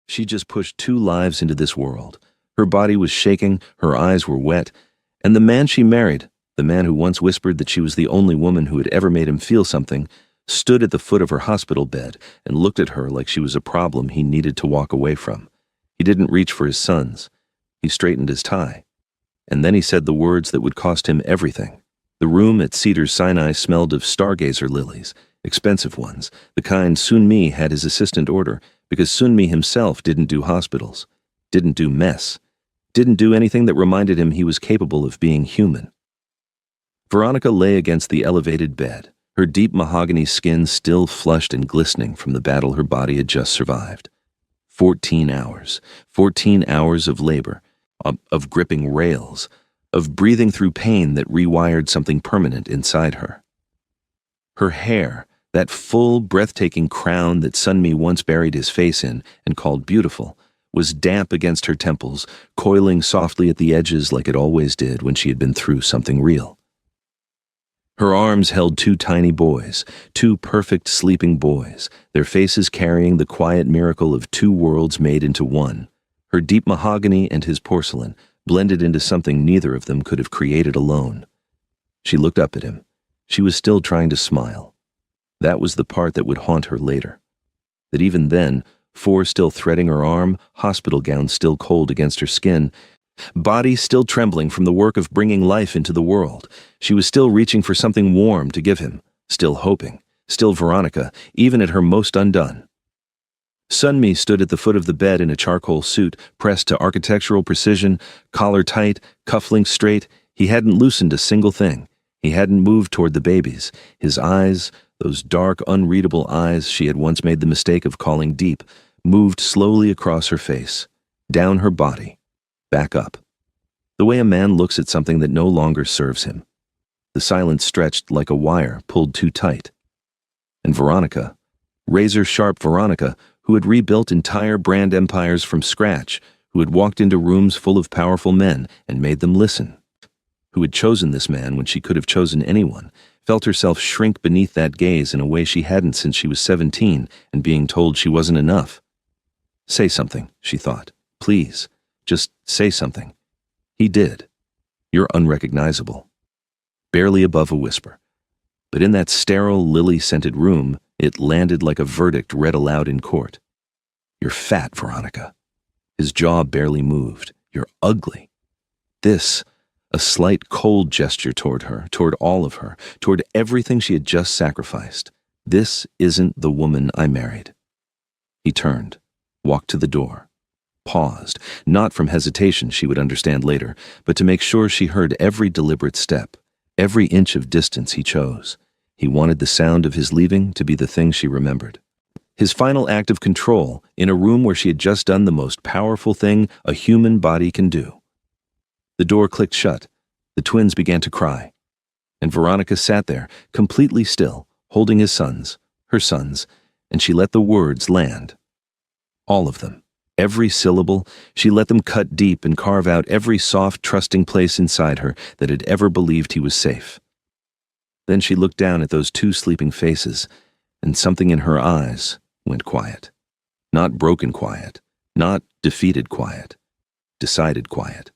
She just pushed two lives into this world. Her body was shaking, her eyes were wet, and the man she married, the man who once whispered that she was the only woman who had ever made him feel something, stood at the foot of her hospital bed and looked at her like she was a problem he needed to walk away from. He didn't reach for his sons. He straightened his tie. And then he said the words that would cost him everything. The room at Cedars-Sinai smelled of stargazer lilies, expensive ones, the kind Sun-Mi had his assistant order, because Sun-Mi himself didn't do hospitals, didn't do mess, didn't do anything that reminded him he was capable of being human. Veronica lay against the elevated bed, her deep mahogany skin still flushed and glistening from the battle her body had just survived. 14 hours of labor, of gripping rails, of breathing through pain that rewired something permanent inside her. Her hair, that full, breathtaking crown that Sun-Mi once buried his face in and called beautiful, was damp against her temples, coiling softly at the edges like it always did when she had been through something real. Her arms held two tiny boys, two perfect sleeping boys, their faces carrying the quiet miracle of two worlds made into one. Her deep mahogany and his porcelain blended into something neither of them could have created alone. She looked up at him. She was still trying to smile. That was the part that would haunt her later. That even then, Four still threading her arm, hospital gown still cold against her skin, body still trembling from the work of bringing life into the world, she was still reaching for something warm to give him, still hoping, still Veronica, even at her most undone. Sun-Mi stood at the foot of the bed in a charcoal suit, pressed to architectural precision, collar tight, cufflinks straight. He hadn't loosened a single thing. He hadn't moved toward the babies. His eyes, those dark, unreadable eyes she had once made the mistake of calling deep, moved slowly across her face, down her body, back up. The way a man looks at something that no longer serves him. The silence stretched like a wire pulled too tight. And Veronica, razor-sharp Veronica, who had rebuilt entire brand empires from scratch, who had walked into rooms full of powerful men and made them listen, who had chosen this man when she could have chosen anyone, felt herself shrink beneath that gaze in a way she hadn't since she was 17 and being told she wasn't enough. Say something, she thought. Please, just say something. He did. You're unrecognizable. Barely above a whisper. But in that sterile, lily-scented room, it landed like a verdict read aloud in court. You're fat, Veronica. His jaw barely moved. You're ugly. This, a slight cold gesture toward her, toward all of her, toward everything she had just sacrificed. This isn't the woman I married. He turned, walked to the door, paused, not from hesitation she would understand later, but to make sure she heard every deliberate step, every inch of distance he chose. He wanted the sound of his leaving to be the thing she remembered. His final act of control in a room where she had just done the most powerful thing a human body can do. The door clicked shut. The twins began to cry. And Veronica sat there, completely still, holding his sons, her sons, and she let the words land. All of them. Every syllable, she let them cut deep and carve out every soft, trusting place inside her that had ever believed he was safe. Then she looked down at those two sleeping faces, and something in her eyes went quiet. Not broken quiet, not defeated quiet, decided quiet.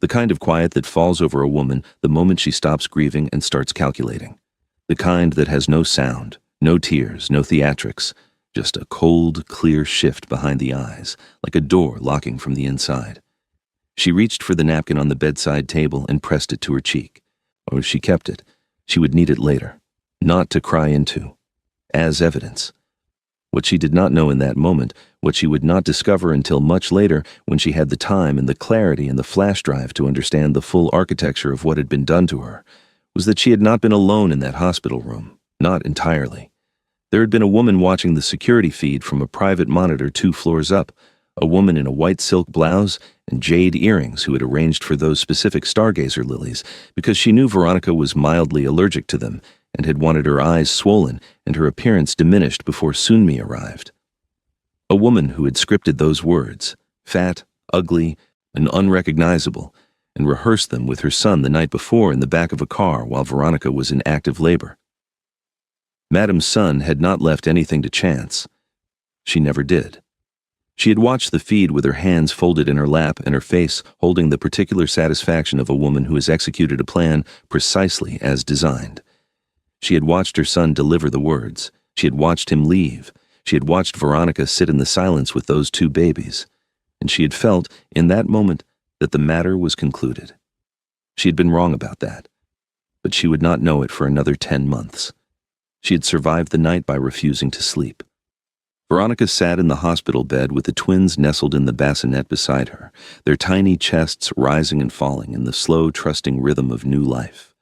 The kind of quiet that falls over a woman the moment she stops grieving and starts calculating. The kind that has no sound, no tears, no theatrics, just a cold, clear shift behind the eyes, like a door locking from the inside. She reached for the napkin on the bedside table and pressed it to her cheek. Or she kept it. She would need it later, not to cry into, as evidence. What she did not know in that moment, what she would not discover until much later when she had the time and the clarity and the flash drive to understand the full architecture of what had been done to her, was that she had not been alone in that hospital room, not entirely. There had been a woman watching the security feed from a private monitor 2 floors up, a woman in a white silk blouse and jade earrings who had arranged for those specific stargazer lilies because she knew Veronica was mildly allergic to them and had wanted her eyes swollen and her appearance diminished before Sun-Mi arrived. A woman who had scripted those words, fat, ugly, and unrecognizable, and rehearsed them with her son the night before in the back of a car while Veronica was in active labor. Madame's son had not left anything to chance. She never did. She had watched the feed with her hands folded in her lap and her face holding the particular satisfaction of a woman who has executed a plan precisely as designed. She had watched her son deliver the words. She had watched him leave. She had watched Veronica sit in the silence with those two babies. And she had felt, in that moment, that the matter was concluded. She had been wrong about that. But she would not know it for another 10 months. She had survived the night by refusing to sleep. Veronica sat in the hospital bed with the twins nestled in the bassinet beside her, their tiny chests rising and falling in the slow, trusting rhythm of new life.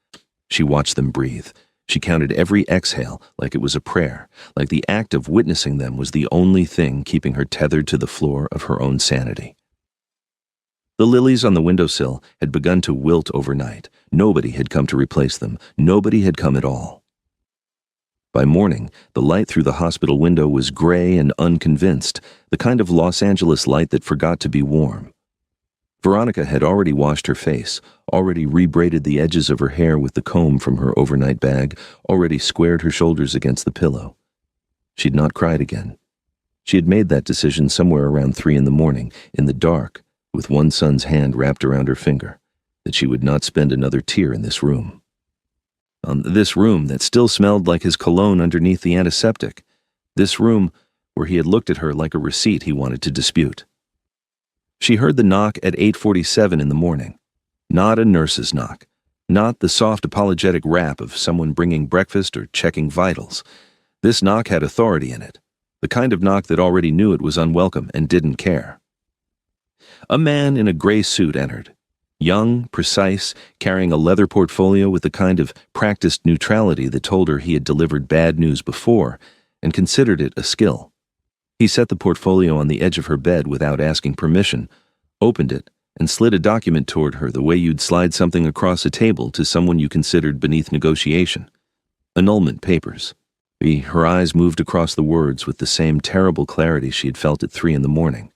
She watched them breathe. She counted every exhale like it was a prayer, like the act of witnessing them was the only thing keeping her tethered to the floor of her own sanity. The lilies on the windowsill had begun to wilt overnight. Nobody had come to replace them. Nobody had come at all. By morning, the light through the hospital window was gray and unconvinced, the kind of Los Angeles light that forgot to be warm. Veronica had already washed her face, already rebraided the edges of her hair with the comb from her overnight bag, already squared her shoulders against the pillow. She'd not cried again. She had made that decision somewhere around 3 a.m, in the dark, with one son's hand wrapped around her finger, that she would not spend another tear in this room. This room that still smelled like his cologne underneath the antiseptic. This room where he had looked at her like a receipt he wanted to dispute. She heard the knock at 8:47 in the morning. Not a nurse's knock. Not the soft apologetic rap of someone bringing breakfast or checking vitals. This knock had authority in it. The kind of knock that already knew it was unwelcome and didn't care. A man in a gray suit entered. Young, precise, carrying a leather portfolio with the kind of practiced neutrality that told her he had delivered bad news before and considered it a skill. He set the portfolio on the edge of her bed without asking permission, opened it, and slid a document toward her the way you'd slide something across a table to someone you considered beneath negotiation. Annulment papers. Her eyes moved across the words with the same terrible clarity she had felt at 3 a.m.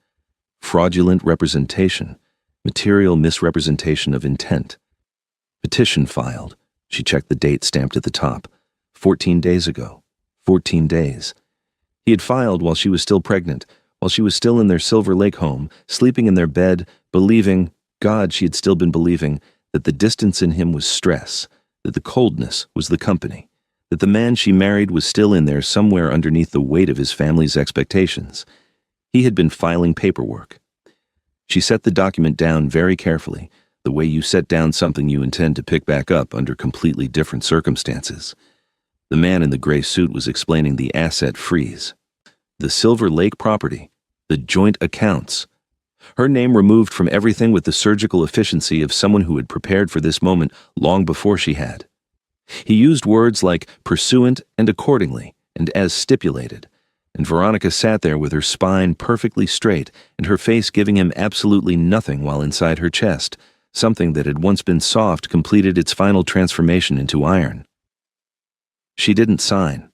Fraudulent representation. Material misrepresentation of intent. Petition filed. She checked the date stamped at the top. 14 days ago. 14 days. He had filed while she was still pregnant, while she was still in their Silver Lake home, sleeping in their bed, believing, God, she had still been believing, that the distance in him was stress, that the coldness was the company, that the man she married was still in there somewhere underneath the weight of his family's expectations. He had been filing paperwork. She set the document down very carefully, the way you set down something you intend to pick back up under completely different circumstances. The man in the gray suit was explaining the asset freeze. The Silver Lake property. The joint accounts. Her name removed from everything with the surgical efficiency of someone who had prepared for this moment long before she had. He used words like pursuant and accordingly, and as stipulated. And Veronica sat there with her spine perfectly straight and her face giving him absolutely nothing while inside her chest, something that had once been soft completed its final transformation into iron. She didn't sign.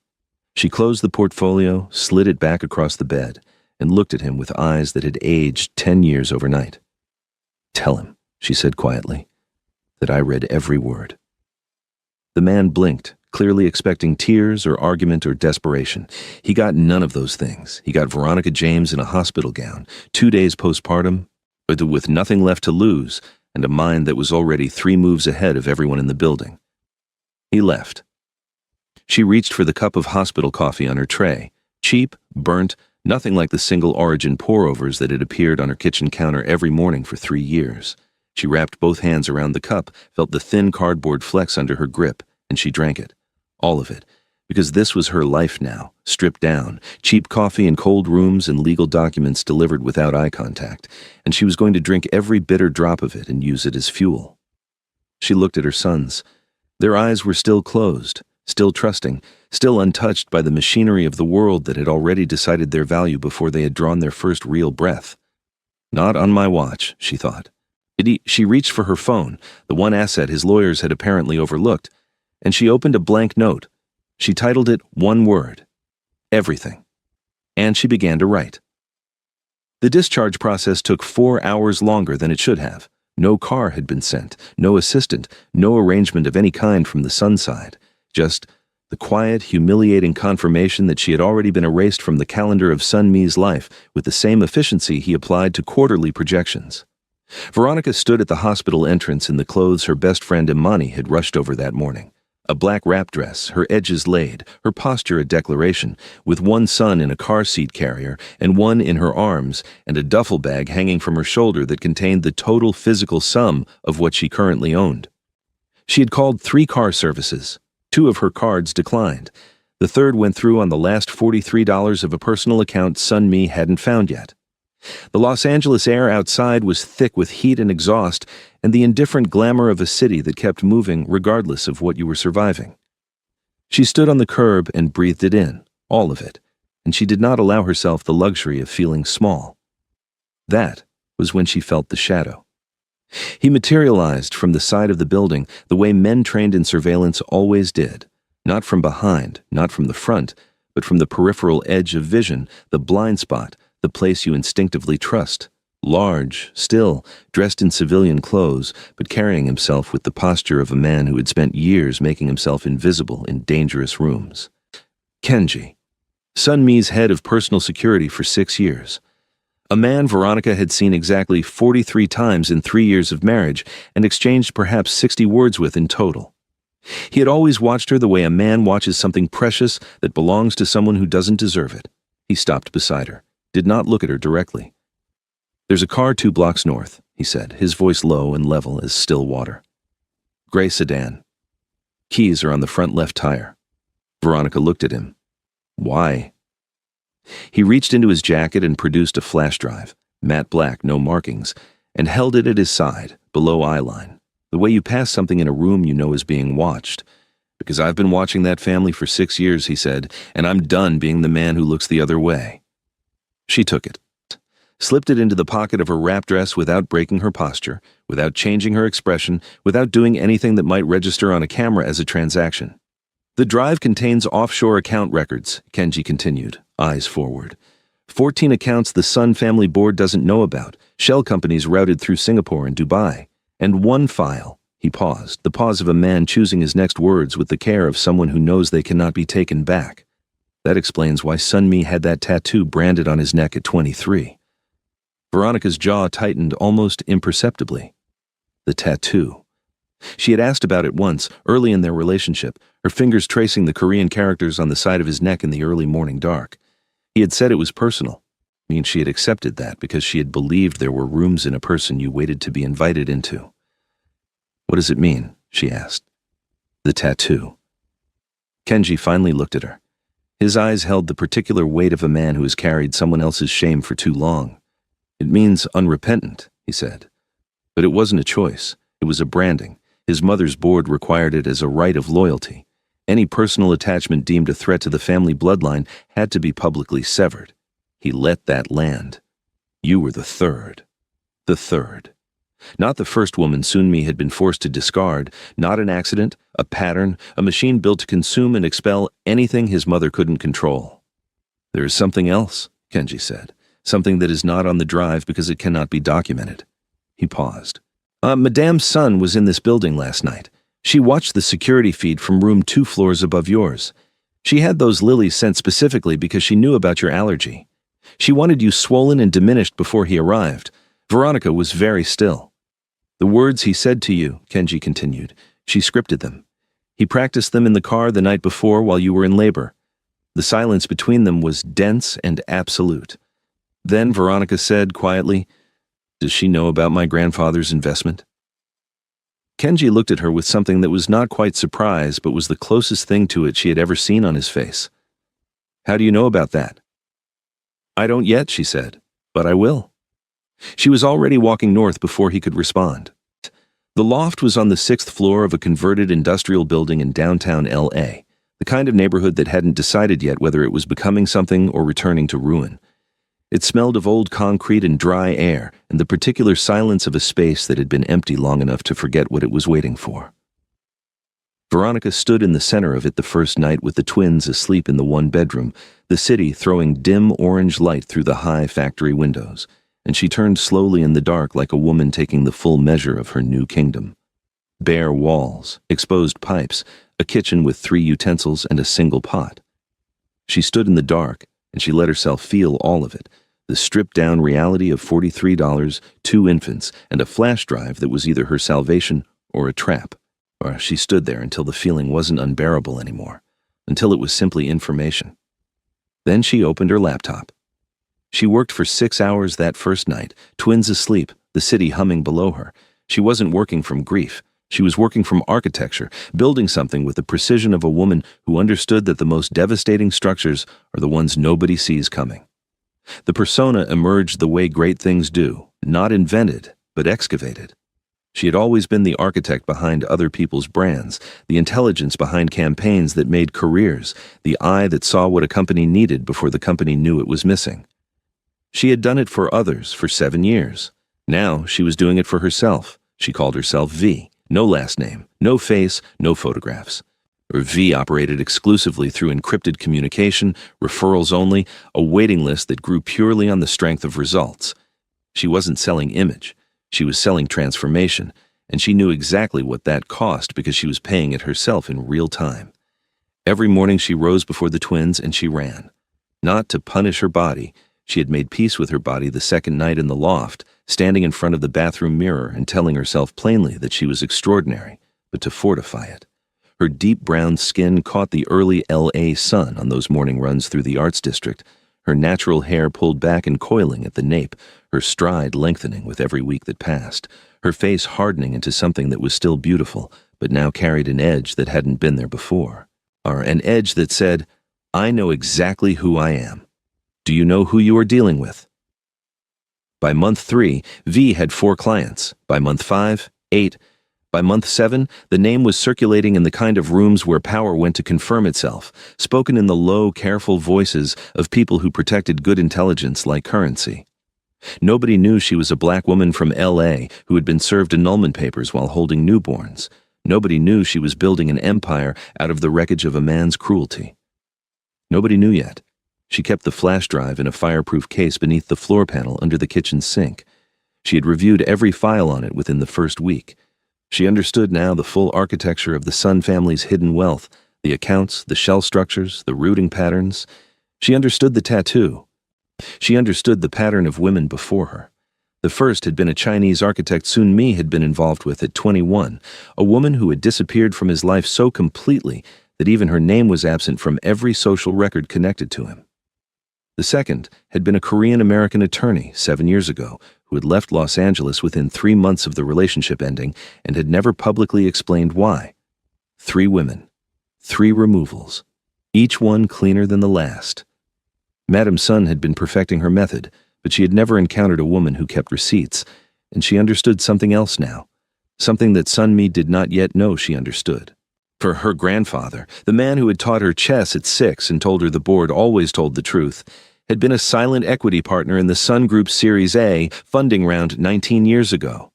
She closed the portfolio, slid it back across the bed, and looked at him with eyes that had aged 10 years overnight. Tell him, she said quietly, that I read every word. The man blinked, clearly expecting tears or argument or desperation. He got none of those things. He got Veronica James in a hospital gown, 2 days postpartum, but with nothing left to lose, and a mind that was already 3 moves ahead of everyone in the building. He left. She reached for the cup of hospital coffee on her tray, cheap, burnt, nothing like the single-origin pour-overs that had appeared on her kitchen counter every morning for 3 years. She wrapped both hands around the cup, felt the thin cardboard flex under her grip, and she drank it. All of it, because this was her life now, stripped down, cheap coffee in cold rooms and legal documents delivered without eye contact, and she was going to drink every bitter drop of it and use it as fuel. She looked at her sons. Their eyes were still closed, still trusting, still untouched by the machinery of the world that had already decided their value before they had drawn their first real breath. Not on my watch, she thought. She reached for her phone, the one asset his lawyers had apparently overlooked, and she opened a blank note. She titled it one word, everything, and she began to write. The discharge process took 4 hours longer than it should have. No car had been sent, no assistant, no arrangement of any kind from the Sun side, just the quiet, humiliating confirmation that she had already been erased from the calendar of Sun Mi's life with the same efficiency he applied to quarterly projections. Veronica stood at the hospital entrance in the clothes her best friend Imani had rushed over that morning. A black wrap dress, her edges laid, her posture a declaration, with one son in a car seat carrier and one in her arms, and a duffel bag hanging from her shoulder that contained the total physical sum of what she currently owned. She had called 3 car services. 2 of her cards declined. The third went through on the last $43 of a personal account Sun Mi hadn't found yet. The Los Angeles air outside was thick with heat and exhaust and the indifferent glamour of a city that kept moving regardless of what you were surviving. She stood on the curb and breathed it in, all of it, and she did not allow herself the luxury of feeling small. That was when she felt the shadow. He materialized from the side of the building the way men trained in surveillance always did, not from behind, not from the front, but from the peripheral edge of vision, the blind spot, the place you instinctively trust. Large, still, dressed in civilian clothes, but carrying himself with the posture of a man who had spent years making himself invisible in dangerous rooms. Kenji, Sun Mi's head of personal security for 6 years. A man Veronica had seen exactly 43 times in 3 years of marriage and exchanged perhaps 60 words with in total. He had always watched her the way a man watches something precious that belongs to someone who doesn't deserve it. He stopped beside her, did not look at her directly. "There's a car 2 blocks north," he said, his voice low and level as still water. "Gray sedan. Keys are on the front left tire." Veronica looked at him. "Why?" He reached into his jacket and produced a flash drive, matte black, no markings, and held it at his side, below eyeline, the way you pass something in a room you know is being watched. "Because I've been watching that family for 6 years," he said, "and I'm done being the man who looks the other way." She took it, slipped it into the pocket of her wrap dress without breaking her posture, without changing her expression, without doing anything that might register on a camera as a transaction. "The drive contains offshore account records," Kenji continued, eyes forward. 14 accounts the Sun family board doesn't know about, shell companies routed through Singapore and Dubai. And 1 file. He paused, the pause of a man choosing his next words with the care of someone who knows they cannot be taken back. That explains why Sun Mi had that tattoo branded on his neck at 23. Veronica's jaw tightened almost imperceptibly. The tattoo. She had asked about it once, early in their relationship, her fingers tracing the Korean characters on the side of his neck in the early morning dark. He had said it was personal. I mean, she had accepted that because she had believed there were rooms in a person you waited to be invited into. "What does it mean?" she asked. "The tattoo." Kenji finally looked at her. His eyes held the particular weight of a man who has carried someone else's shame for too long. "It means unrepentant," he said. But it wasn't a choice. It was a branding. His mother's board required it as a right of loyalty. Any personal attachment deemed a threat to the family bloodline had to be publicly severed. He let that land. You were the third. The third. Not the first woman Sun Mi had been forced to discard, not an accident, a pattern, a machine built to consume and expel anything his mother couldn't control. "There is something else," Kenji said, "something that is not on the drive because it cannot be documented." He paused. Madame's son was in this building last night. She watched the security feed from room 2 floors above yours. She had those lilies sent specifically because she knew about your allergy. She wanted you swollen and diminished before he arrived. Veronica was very still. "The words he said to you," Kenji continued, she scripted them. "He practiced them in the car the night before while you were in labor. The silence between them was dense and absolute. Then Veronica said quietly, 'Does she know about my grandfather's investment?'" Kenji looked at her with something that was not quite surprise but was the closest thing to it she had ever seen on his face. "How do you know about that?" "I don't yet," she said, "but I will." She was already walking north before he could respond. The loft was on the 6th floor of a converted industrial building in downtown L.A., the kind of neighborhood that hadn't decided yet whether it was becoming something or returning to ruin. It smelled of old concrete and dry air, and the particular silence of a space that had been empty long enough to forget what it was waiting for. Veronica stood in the center of it the first night with the twins asleep in the one bedroom, the city throwing dim orange light through the high factory windows, and she turned slowly in the dark like a woman taking the full measure of her new kingdom. Bare walls, exposed pipes, a kitchen with 3 utensils and a single pot. She stood in the dark, and she let herself feel all of it, the stripped-down reality of $43, 2 infants, and a flash drive that was either her salvation or a trap. Or she stood there until the feeling wasn't unbearable anymore, until it was simply information. Then she opened her laptop. She worked for 6 hours that first night, twins asleep, the city humming below her. She wasn't working from grief. She was working from architecture, building something with the precision of a woman who understood that the most devastating structures are the ones nobody sees coming. The persona emerged the way great things do, not invented, but excavated. She had always been the architect behind other people's brands, the intelligence behind campaigns that made careers, the eye that saw what a company needed before the company knew it was missing. She had done it for others for 7 years. Now she was doing it for herself. She called herself V. No last name, no face, no photographs. V operated exclusively through encrypted communication, referrals only, a waiting list that grew purely on the strength of results. She wasn't selling image. She was selling transformation, and she knew exactly what that cost because she was paying it herself in real time. Every morning she rose before the twins and she ran. Not to punish her body. She had made peace with her body the second night in the loft, standing in front of the bathroom mirror and telling herself plainly that she was extraordinary, but to fortify it. Her deep brown skin caught the early LA sun on those morning runs through the Arts District, her natural hair pulled back and coiling at the nape, her stride lengthening with every week that passed, her face hardening into something that was still beautiful, but now carried an edge that hadn't been there before. Or an edge that said, "I know exactly who I am. Do you know who you are dealing with?" By month 3, V had 4 clients. By month 5, 8. By month 7, the name was circulating in the kind of rooms where power went to confirm itself, spoken in the low, careful voices of people who protected good intelligence like currency. Nobody knew she was a black woman from LA who had been served annulment papers while holding newborns. Nobody knew she was building an empire out of the wreckage of a man's cruelty. Nobody knew yet. She kept the flash drive in a fireproof case beneath the floor panel under the kitchen sink. She had reviewed every file on it within the first week. She understood now the full architecture of the Sun family's hidden wealth, the accounts, the shell structures, the routing patterns. She understood the tattoo. She understood the pattern of women before her. The first had been a Chinese architect Sun Mi had been involved with at 21, a woman who had disappeared from his life so completely that even her name was absent from every social record connected to him. The second had been a Korean-American attorney 7 years ago who had left Los Angeles within 3 months of the relationship ending and had never publicly explained why. 3 women, 3 removals, each one cleaner than the last. Madame Sun had been perfecting her method, but she had never encountered a woman who kept receipts, and she understood something else now, something that Sun Mi did not yet know she understood. For her grandfather, the man who had taught her chess at 6 and told her the board always told the truth, had been a silent equity partner in the Sun Group's Series A funding round 19 years ago.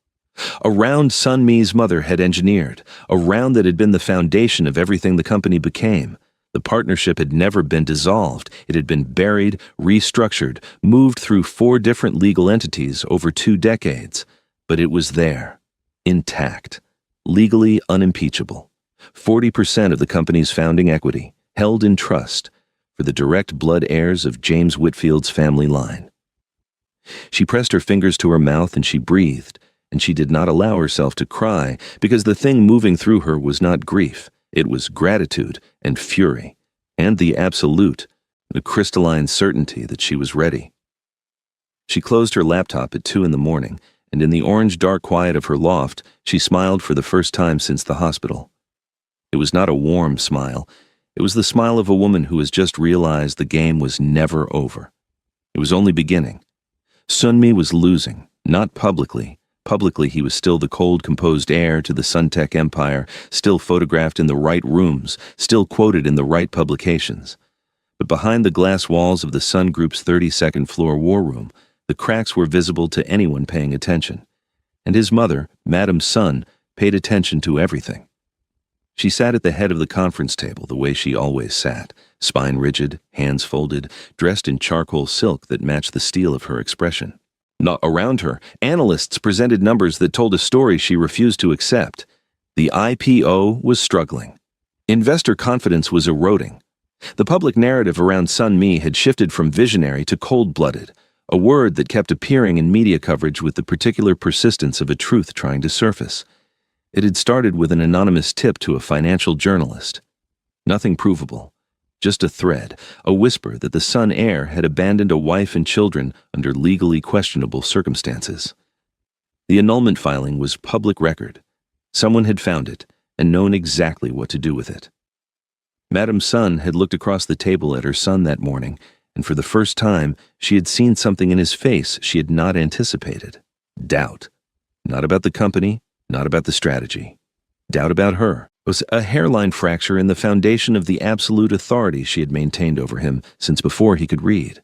A round Sun Mi's mother had engineered, a round that had been the foundation of everything the company became. The partnership had never been dissolved. It had been buried, restructured, moved through 4 different legal entities over 2 decades. But it was there, intact, legally unimpeachable. 40% of the company's founding equity, held in trust, for the direct blood heirs of James Whitfield's family line. She pressed her fingers to her mouth and she breathed, and she did not allow herself to cry because the thing moving through her was not grief. It was gratitude and fury, and the absolute, the crystalline certainty that she was ready. She closed her laptop at 2 in the morning, and in the orange dark quiet of her loft, she smiled for the first time since the hospital. It was not a warm smile. It was the smile of a woman who has just realized the game was never over. It was only beginning. Sun Mi was losing, not publicly. Publicly, he was still the cold, composed heir to the Suntech empire, still photographed in the right rooms, still quoted in the right publications. But behind the glass walls of the Sun Group's 32nd floor war room, the cracks were visible to anyone paying attention. And his mother, Madame Sun, paid attention to everything. She sat at the head of the conference table the way she always sat, spine rigid, hands folded, dressed in charcoal silk that matched the steel of her expression. Not around her, analysts presented numbers that told a story she refused to accept. The IPO was struggling. Investor confidence was eroding. The public narrative around Sun Mi had shifted from visionary to cold-blooded, a word that kept appearing in media coverage with the particular persistence of a truth trying to surface. It had started with an anonymous tip to a financial journalist. Nothing provable, just a thread, a whisper that the Sun heir had abandoned a wife and children under legally questionable circumstances. The annulment filing was public record. Someone had found it and known exactly what to do with it. Madame Sun had looked across the table at her son that morning, and for the first time she had seen something in his face she had not anticipated. Doubt. Not about the company, not about the strategy. Doubt about her. It was a hairline fracture in the foundation of the absolute authority she had maintained over him since before he could read.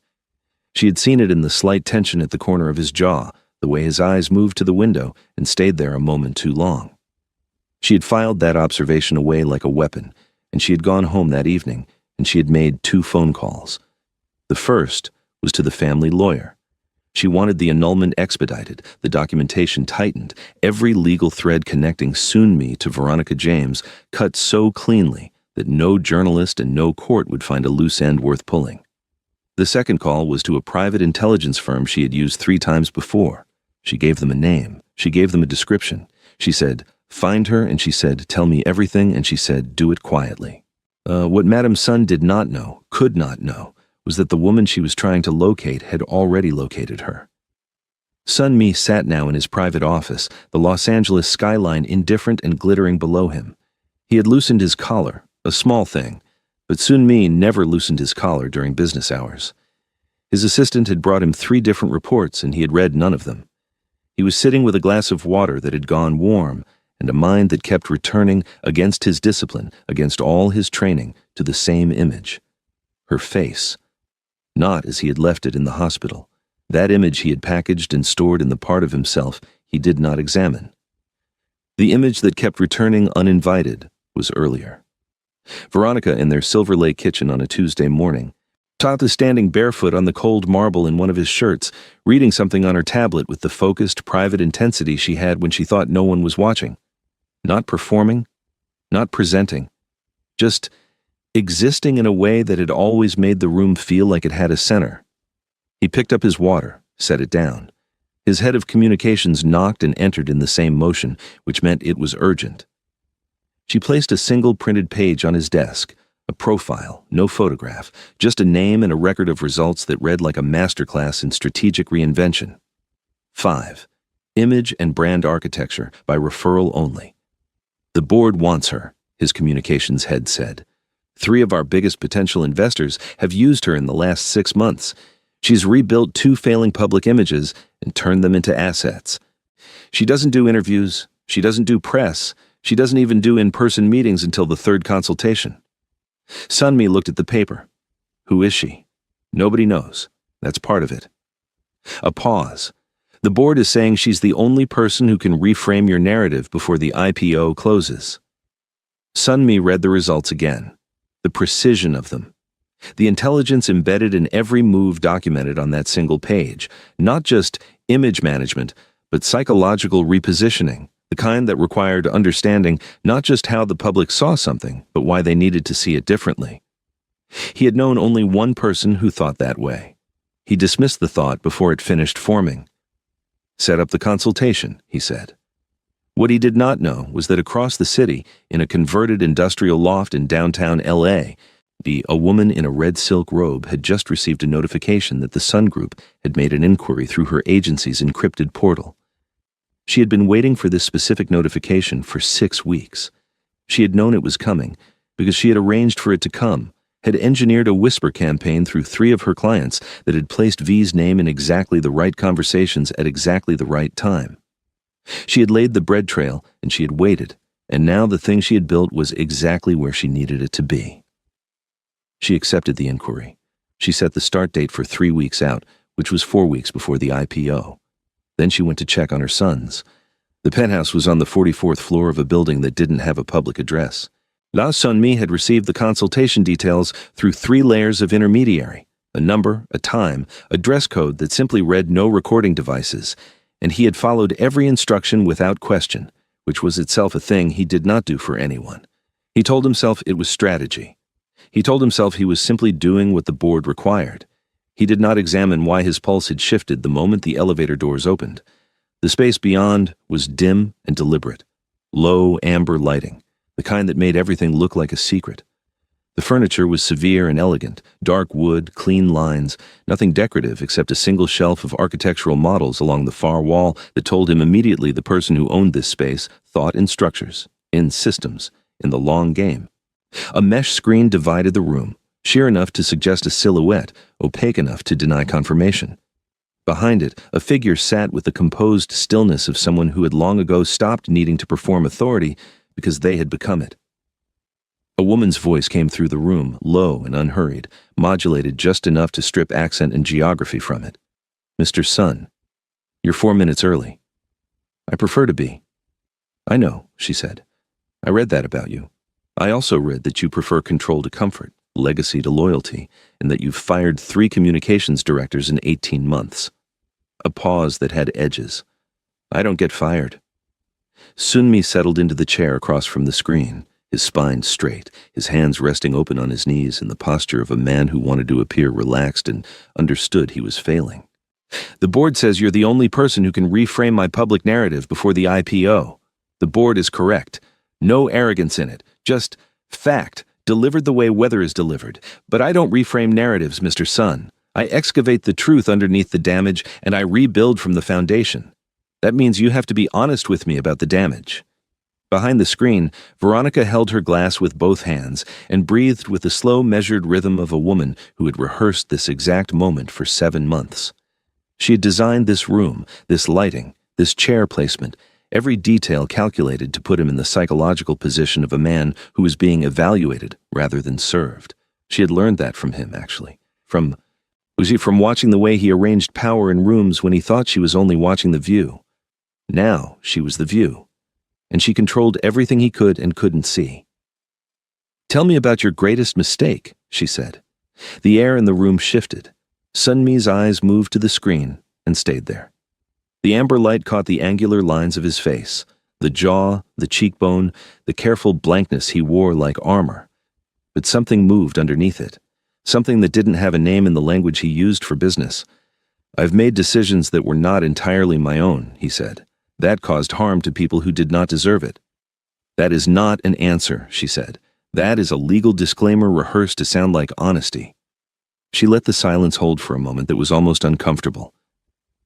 She had seen it in the slight tension at the corner of his jaw, the way his eyes moved to the window and stayed there a moment too long. She had filed that observation away like a weapon, and she had gone home that evening, and she had made 2 phone calls. The first was to the family lawyer. She wanted the annulment expedited, the documentation tightened, every legal thread connecting Sun Mi to Veronica James cut so cleanly that no journalist and no court would find a loose end worth pulling. The second call was to a private intelligence firm she had used 3 times before. She gave them a name. She gave them a description. She said, "Find her," and she said, "Tell me everything," and she said, "Do it quietly." What Madame Sun did not know, could not know, was that the woman she was trying to locate had already located her. Sun Mi sat now in his private office, the Los Angeles skyline indifferent and glittering below him. He had loosened his collar, a small thing, but Sun Mi never loosened his collar during business hours. His assistant had brought him 3 different reports, and he had read none of them. He was sitting with a glass of water that had gone warm, and a mind that kept returning against his discipline, against all his training, to the same image. Her face. Not as he had left it in the hospital. That image he had packaged and stored in the part of himself he did not examine. The image that kept returning uninvited was earlier. Veronica in their Silver Lake kitchen on a Tuesday morning. Tata standing barefoot on the cold marble in one of his shirts, reading something on her tablet with the focused, private intensity she had when she thought no one was watching. Not performing, not presenting, just existing in a way that had always made the room feel like it had a center. He picked up his water, set it down. His head of communications knocked and entered in the same motion, which meant it was urgent. She placed a single printed page on his desk, a profile, no photograph, just a name and a record of results that read like a masterclass in strategic reinvention. 5. Image and brand architecture by referral only. The board wants her, his communications head said. 3 of our biggest potential investors have used her in the last 6 months. She's rebuilt 2 failing public images and turned them into assets. She doesn't do interviews. She doesn't do press. She doesn't even do in-person meetings until the 3rd consultation. Sun Mi looked at the paper. Who is she? Nobody knows. That's part of it. A pause. The board is saying she's the only person who can reframe your narrative before the IPO closes. Sun Mi read the results again. The precision of them. The intelligence embedded in every move documented on that single page. Not just image management, but psychological repositioning, the kind that required understanding not just how the public saw something, but why they needed to see it differently. He had known only one person who thought that way. He dismissed the thought before it finished forming. Set up the consultation, he said. What he did not know was that across the city, in a converted industrial loft in downtown L.A., a woman in a red silk robe had just received a notification that the Sun Group had made an inquiry through her agency's encrypted portal. She had been waiting for this specific notification for 6 weeks. She had known it was coming because she had arranged for it to come, had engineered a whisper campaign through 3 of her clients that had placed V's name in exactly the right conversations at exactly the right time. She had laid the bread trail, and she had waited, and now the thing she had built was exactly where she needed it to be. She accepted the inquiry. She set the start date for 3 weeks out, which was 4 weeks before the IPO. Then she went to check on her sons. The penthouse was on the 44th floor of a building that didn't have a public address. Sun Mi had received the consultation details through 3 layers of intermediary, a number, a time, a dress code that simply read no recording devices, and he had followed every instruction without question, which was itself a thing he did not do for anyone. He told himself it was strategy. He told himself he was simply doing what the board required. He did not examine why his pulse had shifted the moment the elevator doors opened. The space beyond was dim and deliberate. Low amber lighting, the kind that made everything look like a secret. The furniture was severe and elegant, dark wood, clean lines, nothing decorative except a single shelf of architectural models along the far wall that told him immediately the person who owned this space thought in structures, in systems, in the long game. A mesh screen divided the room, sheer enough to suggest a silhouette, opaque enough to deny confirmation. Behind it, a figure sat with the composed stillness of someone who had long ago stopped needing to perform authority because they had become it. A woman's voice came through the room, low and unhurried, modulated just enough to strip accent and geography from it. "Mr. Sun, you're 4 minutes early." "I prefer to be." "I know," she said. "I read that about you. I also read that you prefer control to comfort, legacy to loyalty, and that you've fired 3 communications directors in 18 months. A pause that had edges. "I don't get fired." Sunmi settled into the chair across from the screen, his spine straight, his hands resting open on his knees in the posture of a man who wanted to appear relaxed and understood he was failing. "The board says you're the only person who can reframe my public narrative before the IPO. The board is correct. No arrogance in it. Just fact, delivered the way weather is delivered. But I don't reframe narratives, Mr. Sun. I excavate the truth underneath the damage, and I rebuild from the foundation. That means you have to be honest with me about the damage." Behind the screen, Veronica held her glass with both hands and breathed with the slow, measured rhythm of a woman who had rehearsed this exact moment for 7 months. She had designed this room, this lighting, this chair placement, every detail calculated to put him in the psychological position of a man who was being evaluated rather than served. She had learned that from him, actually. From watching the way he arranged power in rooms when he thought she was only watching the view. Now she was the view, and she controlled everything he could and couldn't see. "Tell me about your greatest mistake," she said. The air in the room shifted. Sunmi's eyes moved to the screen and stayed there. The amber light caught the angular lines of his face, the jaw, the cheekbone, the careful blankness he wore like armor. But something moved underneath it, something that didn't have a name in the language he used for business. "I've made decisions that were not entirely my own," he said. "That caused harm to people who did not deserve it." "That is not an answer," she said. "That is a legal disclaimer rehearsed to sound like honesty." She let the silence hold for a moment that was almost uncomfortable.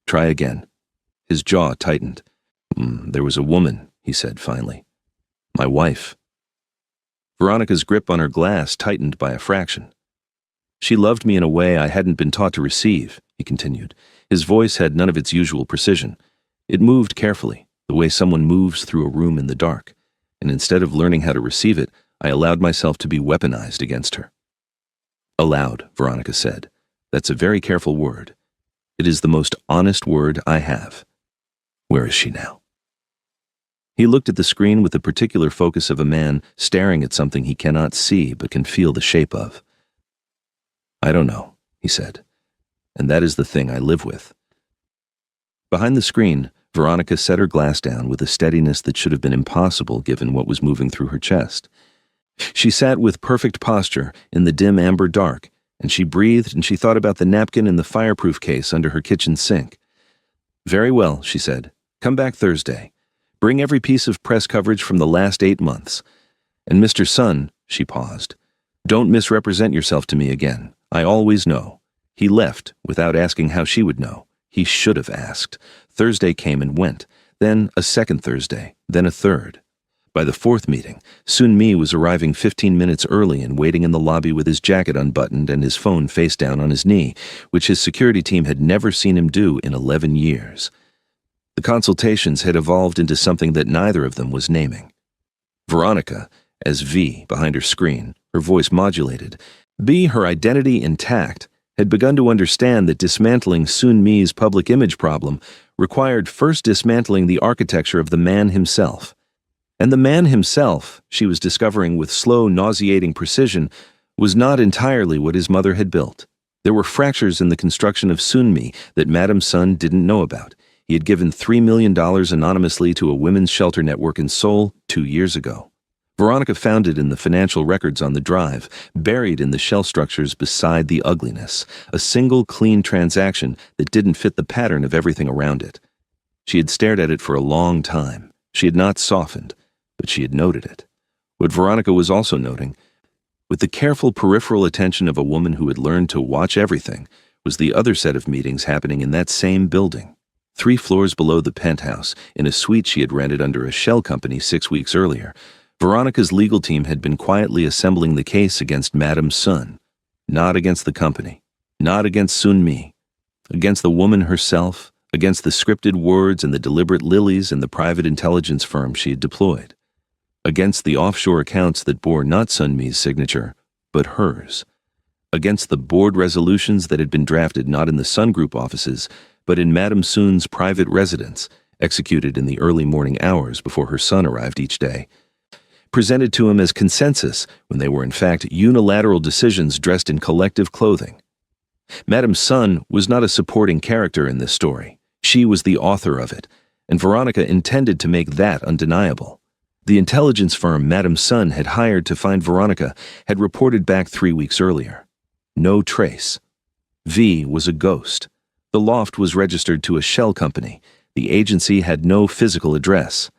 "Try again." His jaw tightened. "There was a woman," he said finally. "My wife." Veronica's grip on her glass tightened by a fraction. "She loved me in a way I hadn't been taught to receive," he continued. His voice had none of its usual precision. It moved carefully, the way someone moves through a room in the dark, and instead of learning how to receive it, I allowed myself to be weaponized against her. "Allowed," Veronica said. "That's a very careful word. It is the most honest word I have. Where is she now?" He looked at the screen with the particular focus of a man staring at something he cannot see but can feel the shape of. "I don't know," he said, "and that is the thing I live with." Behind the screen, Veronica set her glass down with a steadiness that should have been impossible given what was moving through her chest. She sat with perfect posture in the dim amber dark, and she breathed and she thought about the napkin in the fireproof case under her kitchen sink. "Very well," she said. "Come back Thursday. Bring every piece of press coverage from the last 8 months. And Mr. Sun," she paused, "don't misrepresent yourself to me again. I always know." He left without asking how she would know. He should have asked. Thursday came and went, then a second Thursday, then a third. By the 4th meeting, Sun-mi was arriving 15 minutes early and waiting in the lobby with his jacket unbuttoned and his phone face down on his knee, which his security team had never seen him do in 11 years. The consultations had evolved into something that neither of them was naming. Veronica, as V behind her screen, her voice modulated, B, her identity intact, had begun to understand that dismantling Sun-mi's public image problem required first dismantling the architecture of the man himself. And the man himself, she was discovering with slow, nauseating precision, was not entirely what his mother had built. There were fractures in the construction of Sun-mi that Madame Sun didn't know about. He had given $3 million anonymously to a women's shelter network in Seoul 2 years ago. Veronica found it in the financial records on the drive, buried in the shell structures beside the ugliness, a single clean transaction that didn't fit the pattern of everything around it. She had stared at it for a long time. She had not softened, but she had noted it. What Veronica was also noting, with the careful peripheral attention of a woman who had learned to watch everything, was the other set of meetings happening in that same building, 3 floors below the penthouse, in a suite she had rented under a shell company 6 weeks earlier. Veronica's legal team had been quietly assembling the case against Madame Sun, not against the company, not against Sun Mi, against the woman herself, against the scripted words and the deliberate lilies in the private intelligence firm she had deployed, against the offshore accounts that bore not Sun Mi's signature, but hers, against the board resolutions that had been drafted not in the Sun Group offices, but in Madame Sun's private residence, executed in the early morning hours before her son arrived each day, presented to him as consensus when they were in fact unilateral decisions dressed in collective clothing. Madame Sun was not a supporting character in this story. She was the author of it, and Veronica intended to make that undeniable. The intelligence firm Madame Sun had hired to find Veronica had reported back 3 weeks earlier. No trace. V was a ghost. The loft was registered to a shell company. The agency had no physical address.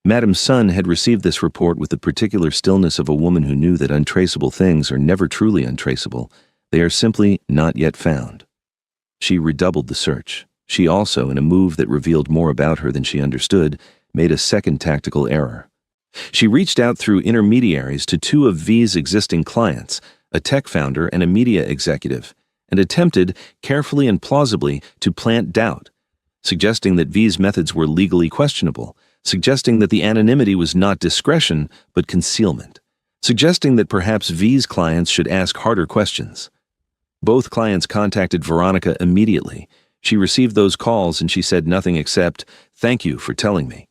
Madame Sun had received this report with the particular stillness of a woman who knew that untraceable things are never truly untraceable. They are simply not yet found. She redoubled the search. She also, in a move that revealed more about her than she understood, made a second tactical error. She reached out through intermediaries to 2 of V's existing clients, a tech founder and a media executive, and attempted, carefully and plausibly, to plant doubt, suggesting that V's methods were legally questionable, suggesting that the anonymity was not discretion, but concealment, suggesting that perhaps V's clients should ask harder questions. Both clients contacted Veronica immediately. She received those calls and she said nothing except, "Thank you for telling me."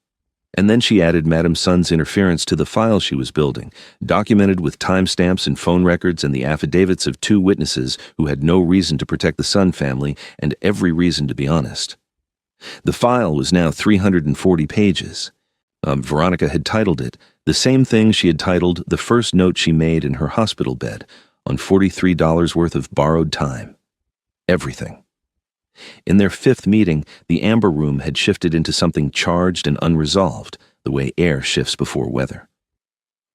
And then she added Madame Sun's interference to the file she was building, documented with timestamps and phone records and the affidavits of 2 witnesses who had no reason to protect the Sun family and every reason to be honest. The file was now 340 pages. Veronica had titled it the same thing she had titled the first note she made in her hospital bed on $43 worth of borrowed time. Everything. In their 5th meeting, the amber room had shifted into something charged and unresolved, the way air shifts before weather.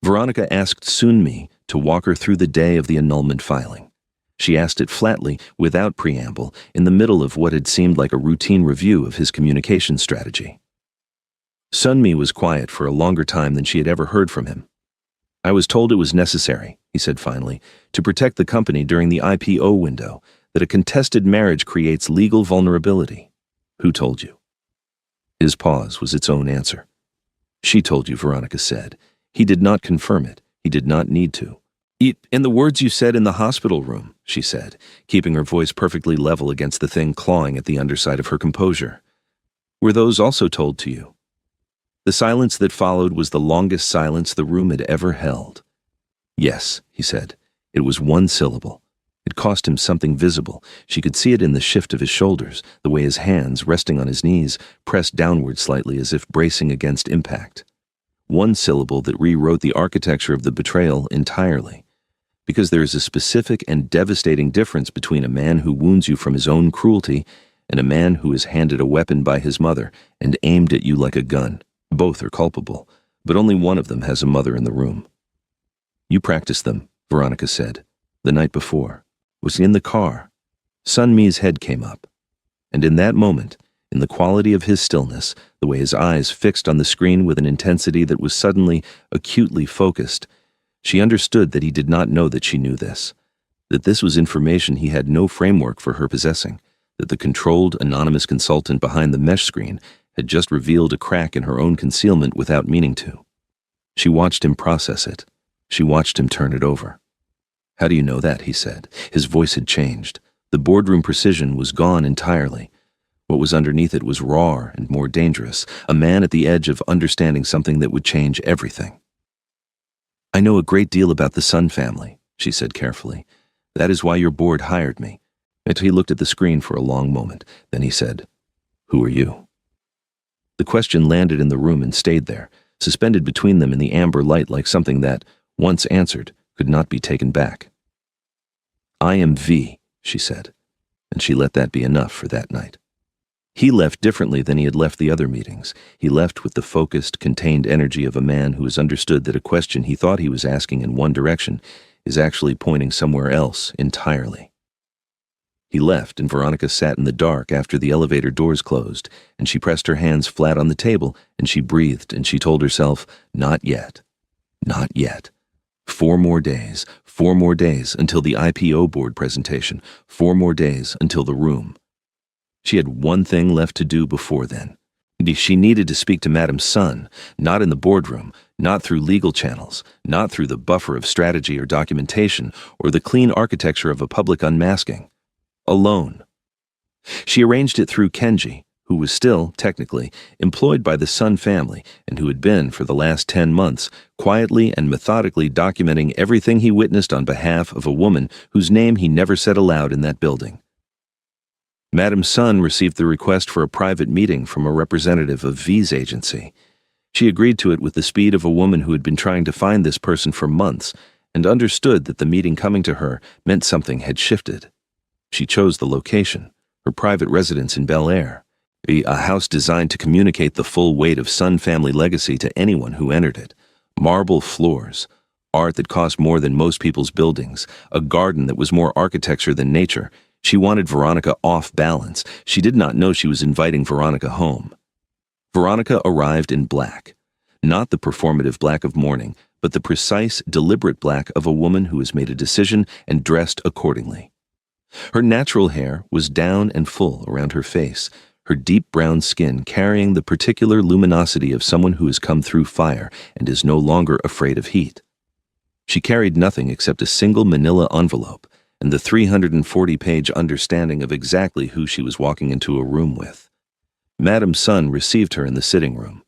Veronica asked Sun Mi to walk her through the day of the annulment filing. She asked it flatly, without preamble, in the middle of what had seemed like a routine review of his communication strategy. Sun Mi was quiet for a longer time than she had ever heard from him. "I was told it was necessary," he said finally, "to protect the company during the IPO window, that a contested marriage creates legal vulnerability." "Who told you?" His pause was its own answer. "She told you," Veronica said. He did not confirm it. He did not need to. "In the words you said in the hospital room," she said, keeping her voice perfectly level against the thing clawing at the underside of her composure. "Were those also told to you?" The silence that followed was the longest silence the room had ever held. "Yes," he said. It was one syllable. It cost him something visible. She could see it in the shift of his shoulders, the way his hands, resting on his knees, pressed downward slightly as if bracing against impact. One syllable that rewrote the architecture of the betrayal entirely. Because there is a specific and devastating difference between a man who wounds you from his own cruelty and a man who is handed a weapon by his mother and aimed at you like a gun. Both are culpable, but only one of them has a mother in the room. "You practiced them," Veronica said, "the night before. Was in the car." Sun Mi's head came up. And in that moment, in the quality of his stillness, the way his eyes fixed on the screen with an intensity that was suddenly acutely focused, she understood that he did not know that she knew this, that this was information he had no framework for her possessing, that the controlled, anonymous consultant behind the mesh screen had just revealed a crack in her own concealment without meaning to. She watched him process it. She watched him turn it over. "How do you know that?" he said. His voice had changed. The boardroom precision was gone entirely. What was underneath it was raw and more dangerous, a man at the edge of understanding something that would change everything. "I know a great deal about the Sun family," she said carefully. "That is why your board hired me." And he looked at the screen for a long moment. Then he said, "Who are you?" The question landed in the room and stayed there, suspended between them in the amber light like something that, once answered, could not be taken back. "I am V," she said, and she let that be enough for that night. He left differently than he had left the other meetings. He left with the focused, contained energy of a man who has understood that a question he thought he was asking in one direction is actually pointing somewhere else entirely. He left, and Veronica sat in the dark after the elevator doors closed, and she pressed her hands flat on the table, and she breathed, and she told herself, "Not yet. Not yet. 4 more days until the IPO board presentation, 4 more days until the room." She had one thing left to do before then. She needed to speak to Madame's son, not in the boardroom, not through legal channels, not through the buffer of strategy or documentation, or the clean architecture of a public unmasking. Alone. She arranged it through Kenji, who was still, technically, employed by the Sun family and who had been, for the last 10 months, quietly and methodically documenting everything he witnessed on behalf of a woman whose name he never said aloud in that building. Madame's son received the request for a private meeting from a representative of V's agency. She agreed to it with the speed of a woman who had been trying to find this person for months and understood that the meeting coming to her meant something had shifted. She chose the location, her private residence in Bel Air, a house designed to communicate the full weight of Sun family legacy to anyone who entered it. Marble floors, art that cost more than most people's buildings, a garden that was more architecture than nature. She wanted Veronica off balance. She did not know she was inviting Veronica home. Veronica arrived in black. Not the performative black of mourning, but the precise, deliberate black of a woman who has made a decision and dressed accordingly. Her natural hair was down and full around her face, her deep brown skin carrying the particular luminosity of someone who has come through fire and is no longer afraid of heat. She carried nothing except a single manila envelope and the 340-page understanding of exactly who she was walking into a room with. Madame's son received her in the sitting room.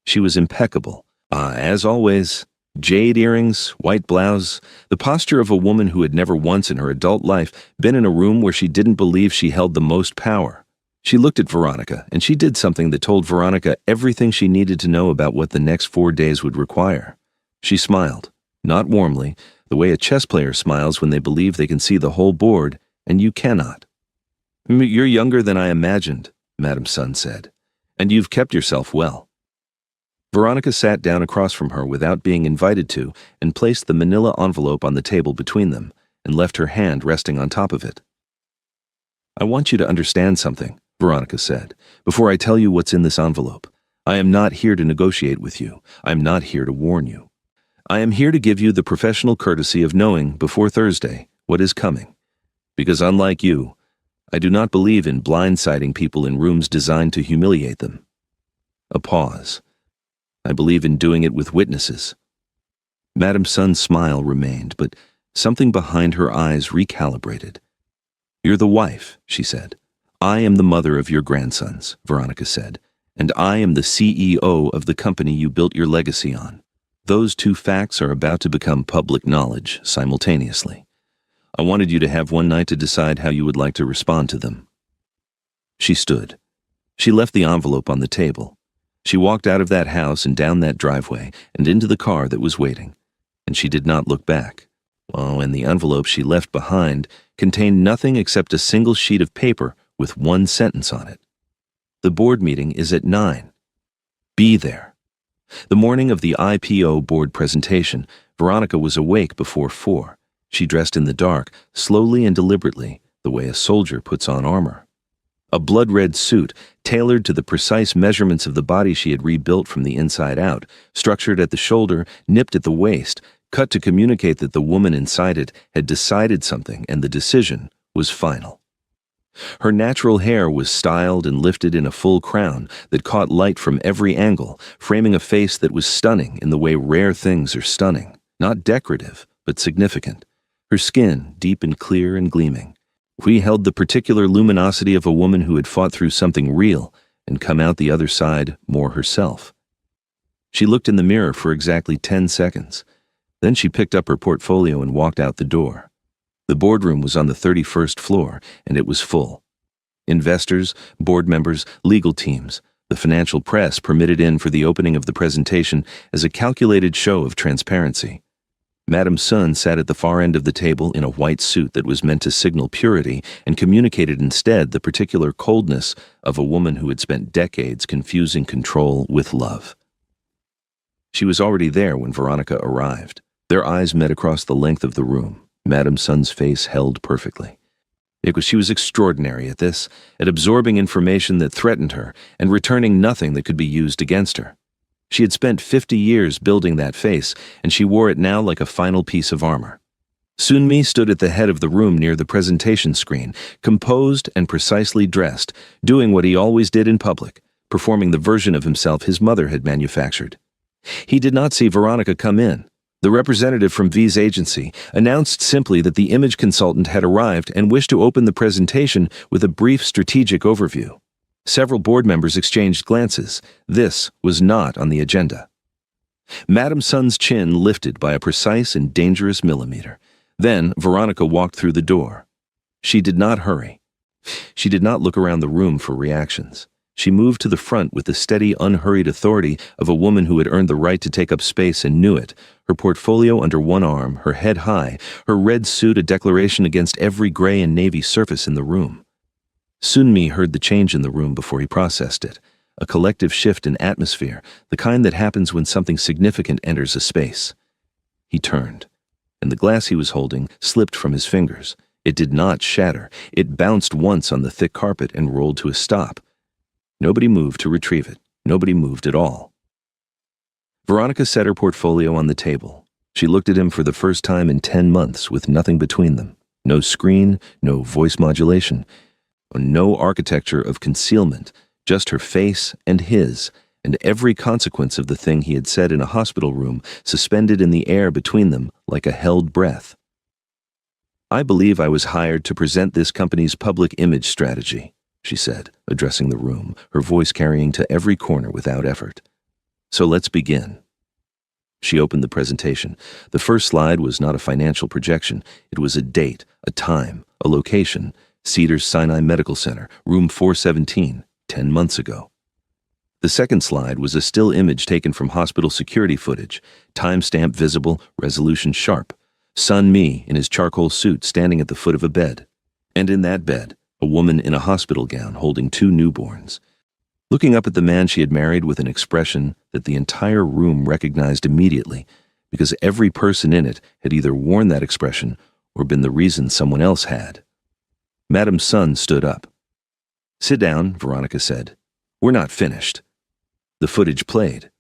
She was impeccable. As always, jade earrings, white blouse, the posture of a woman who had never once in her adult life been in a room where she didn't believe she held the most power. She looked at Veronica, and she did something that told Veronica everything she needed to know about what the next 4 days would require. She smiled, not warmly, the way a chess player smiles when they believe they can see the whole board, and you cannot. "You're younger than I imagined," Madame's son said, "and you've kept yourself well." Veronica sat down across from her without being invited to and placed the manila envelope on the table between them and left her hand resting on top of it. "I want you to understand something," Veronica said, "before I tell you what's in this envelope. I am not here to negotiate with you. I am not here to warn you. I am here to give you the professional courtesy of knowing, before Thursday, what is coming. Because unlike you, I do not believe in blindsiding people in rooms designed to humiliate them." A pause. "I believe in doing it with witnesses." Madame's son's smile remained, but something behind her eyes recalibrated. "You're the wife," she said. "I am the mother of your grandsons," Veronica said, "and I am the CEO of the company you built your legacy on. Those 2 facts are about to become public knowledge simultaneously. I wanted you to have one night to decide how you would like to respond to them." She stood. She left the envelope on the table. She walked out of that house and down that driveway and into the car that was waiting, and she did not look back. And the envelope she left behind contained nothing except a single sheet of paper with one sentence on it. "The board meeting is at 9. Be there." The morning of the IPO board presentation, Veronica was awake before 4. She dressed in the dark, slowly and deliberately, the way a soldier puts on armor. A blood-red suit, tailored to the precise measurements of the body she had rebuilt from the inside out, structured at the shoulder, nipped at the waist, cut to communicate that the woman inside it had decided something and the decision was final. Her natural hair was styled and lifted in a full crown that caught light from every angle, framing a face that was stunning in the way rare things are stunning, not decorative, but significant. Her skin deep and clear and gleaming. We held the particular luminosity of a woman who had fought through something real and come out the other side more herself. She looked in the mirror for exactly 10 seconds. Then she picked up her portfolio and walked out the door. The boardroom was on the 31st floor, and it was full. Investors, board members, legal teams, The financial press permitted in for the opening of the presentation as a calculated show of transparency. Madame Sun sat at the far end of the table in a white suit that was meant to signal purity and communicated instead the particular coldness of a woman who had spent decades confusing control with love. She was already there when Veronica arrived. Their eyes met across the length of the room. Madame Sun's face held perfectly. She was extraordinary at this, at absorbing information that threatened her and returning nothing that could be used against her. She had spent 50 years building that face, and she wore it now like a final piece of armor. Sunmi stood at the head of the room near the presentation screen, composed and precisely dressed, doing what he always did in public, performing the version of himself his mother had manufactured. He did not see Veronica come in. The representative from V's agency announced simply that the image consultant had arrived and wished to open the presentation with a brief strategic overview. Several board members exchanged glances. This was not on the agenda. Madame Sun's chin lifted by a precise and dangerous millimeter. Then Veronica walked through the door. She did not hurry. She did not look around the room for reactions. She moved to the front with the steady, unhurried authority of a woman who had earned the right to take up space and knew it, her portfolio under one arm, her head high, her red suit a declaration against every gray and navy surface in the room. Sunmi heard the change in the room before he processed it, a collective shift in atmosphere, the kind that happens when something significant enters a space. He turned, and the glass he was holding slipped from his fingers. It did not shatter. It bounced once on the thick carpet and rolled to a stop. Nobody moved to retrieve it. Nobody moved at all. Veronica set her portfolio on the table. She looked at him for the first time in 10 months with nothing between them. No screen, no voice modulation, no architecture of concealment, just her face and his, and every consequence of the thing he had said in a hospital room suspended in the air between them like a held breath. "I believe I was hired to present this company's public image strategy," she said, addressing the room, her voice carrying to every corner without effort. "So let's begin." She opened the presentation. The first slide was not a financial projection. It was a date, a time, a location, Cedars-Sinai Medical Center, room 417, 10 months ago. The second slide was a still image taken from hospital security footage, timestamp visible, resolution sharp. Sunmi in his charcoal suit standing at the foot of a bed. And in that bed, a woman in a hospital gown holding 2 newborns. Looking up at the man she had married with an expression that the entire room recognized immediately, because every person in it had either worn that expression or been the reason someone else had. Madame Sun stood up. "Sit down," Veronica said. "We're not finished." The footage played.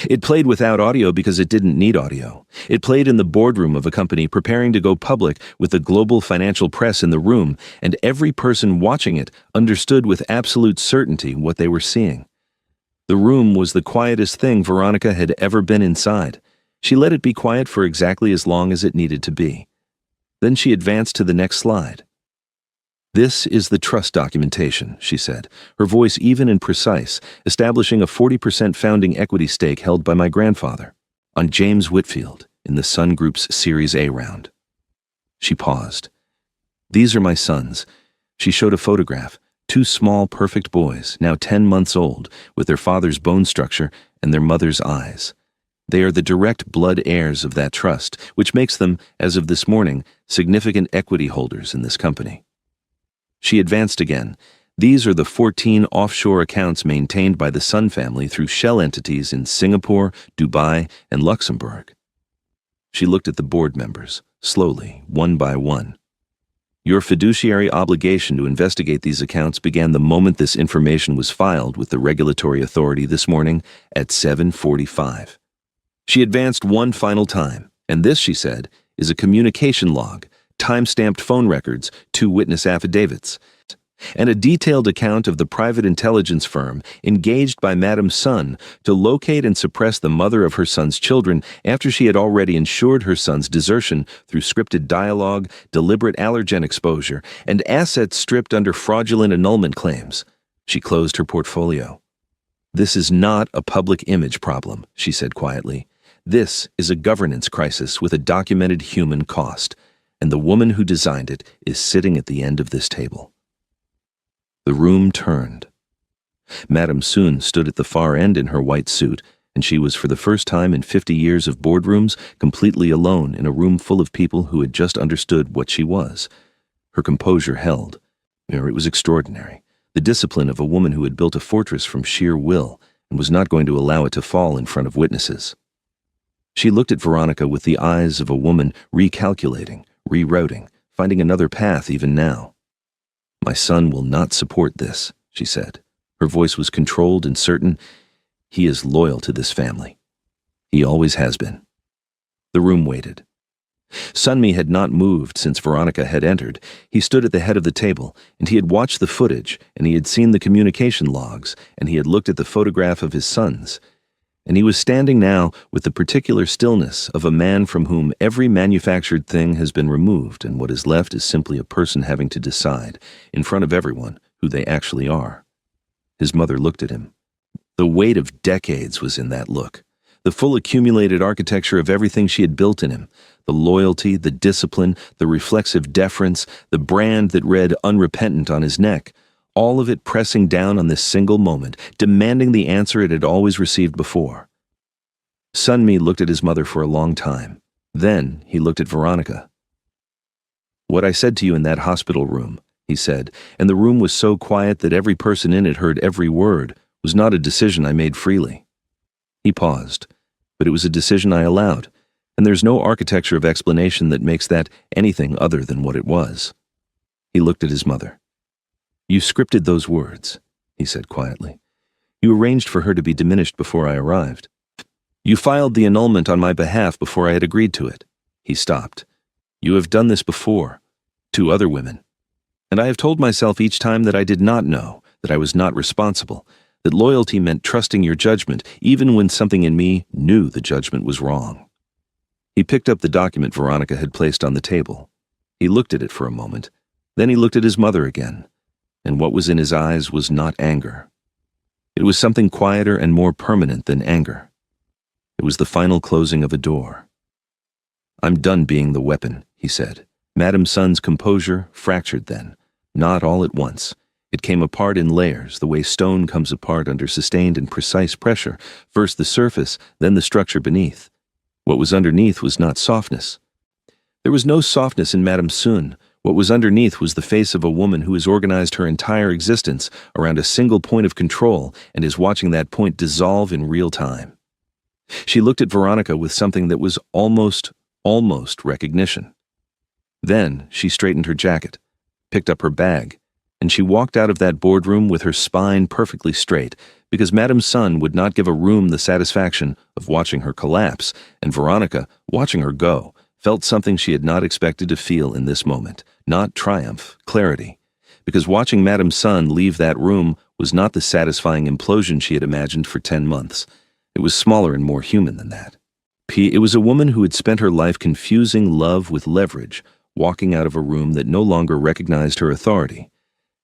It played without audio because it didn't need audio. It played in the boardroom of a company preparing to go public with the global financial press in the room, and every person watching it understood with absolute certainty what they were seeing. The room was the quietest thing Veronica had ever been inside. She let it be quiet for exactly as long as it needed to be. Then she advanced to the next slide. "This is the trust documentation," she said, her voice even and precise, establishing a 40% founding equity stake held by my grandfather, on James Whitfield, in the Sun Group's Series A round. She paused. "These are my sons." She showed a photograph, 2 small, perfect boys, now 10 months old, with their father's bone structure and their mother's eyes. They are the direct blood heirs of that trust, which makes them, as of this morning, significant equity holders in this company. She advanced again. "These are the 14 offshore accounts maintained by the Sun family through shell entities in Singapore, Dubai, and Luxembourg." She looked at the board members, slowly, one by one. "Your fiduciary obligation to investigate these accounts began the moment this information was filed with the regulatory authority this morning at 7:45. She advanced one final time, and this, she said, is a communication log, time-stamped phone records, 2 witness affidavits, and a detailed account of the private intelligence firm engaged by Madame Sun to locate and suppress the mother of her son's children after she had already ensured her son's desertion through scripted dialogue, deliberate allergen exposure, and assets stripped under fraudulent annulment claims. She closed her portfolio. "This is not a public image problem," she said quietly. "This is a governance crisis with a documented human cost. And the woman who designed it is sitting at the end of this table." The room turned. Madame Soon stood at the far end in her white suit, and she was for the first time in 50 years of boardrooms completely alone in a room full of people who had just understood what she was. Her composure held. It was extraordinary. The discipline of a woman who had built a fortress from sheer will and was not going to allow it to fall in front of witnesses. She looked at Veronica with the eyes of a woman recalculating, rerouting, finding another path even now. "My son will not support this," she said. Her voice was controlled and certain. "He is loyal to this family. He always has been." The room waited. Sunmi had not moved since Veronica had entered. He stood at the head of the table, and he had watched the footage, and he had seen the communication logs, and he had looked at the photograph of his sons. And he was standing now with the particular stillness of a man from whom every manufactured thing has been removed, and what is left is simply a person having to decide, in front of everyone, who they actually are. His mother looked at him. The weight of decades was in that look. The full accumulated architecture of everything she had built in him, the loyalty, the discipline, the reflexive deference, the brand that read unrepentant on his neck, all of it pressing down on this single moment, demanding the answer it had always received before. Sunmi looked at his mother for a long time. Then he looked at Veronica. "What I said to you in that hospital room," he said, and the room was so quiet that every person in it heard every word, "was not a decision I made freely." He paused, but it was a decision I allowed, and there's no architecture of explanation that makes that anything other than what it was. He looked at his mother. "You scripted those words," he said quietly. "You arranged for her to be diminished before I arrived. You filed the annulment on my behalf before I had agreed to it." He stopped. "You have done this before, to other women. And I have told myself each time that I did not know, that I was not responsible, that loyalty meant trusting your judgment, even when something in me knew the judgment was wrong." He picked up the document Veronica had placed on the table. He looked at it for a moment. Then he looked at his mother again, and what was in his eyes was not anger. It was something quieter and more permanent than anger. It was the final closing of a door. "I'm done being the weapon," he said. Madame Sun's composure fractured then, not all at once. It came apart in layers, the way stone comes apart under sustained and precise pressure, first the surface, then the structure beneath. What was underneath was not softness. There was no softness in Madame Sun. What was underneath was the face of a woman who has organized her entire existence around a single point of control and is watching that point dissolve in real time. She looked at Veronica with something that was almost recognition. Then she straightened her jacket, picked up her bag, and she walked out of that boardroom with her spine perfectly straight, because Madame Sun would not give a room the satisfaction of watching her collapse, and Veronica, watching her go, felt something she had not expected to feel in this moment, not triumph, clarity, because watching Madame Sun leave that room was not the satisfying implosion she had imagined for 10 months. It was smaller and more human than that. It was a woman who had spent her life confusing love with leverage, walking out of a room that no longer recognized her authority.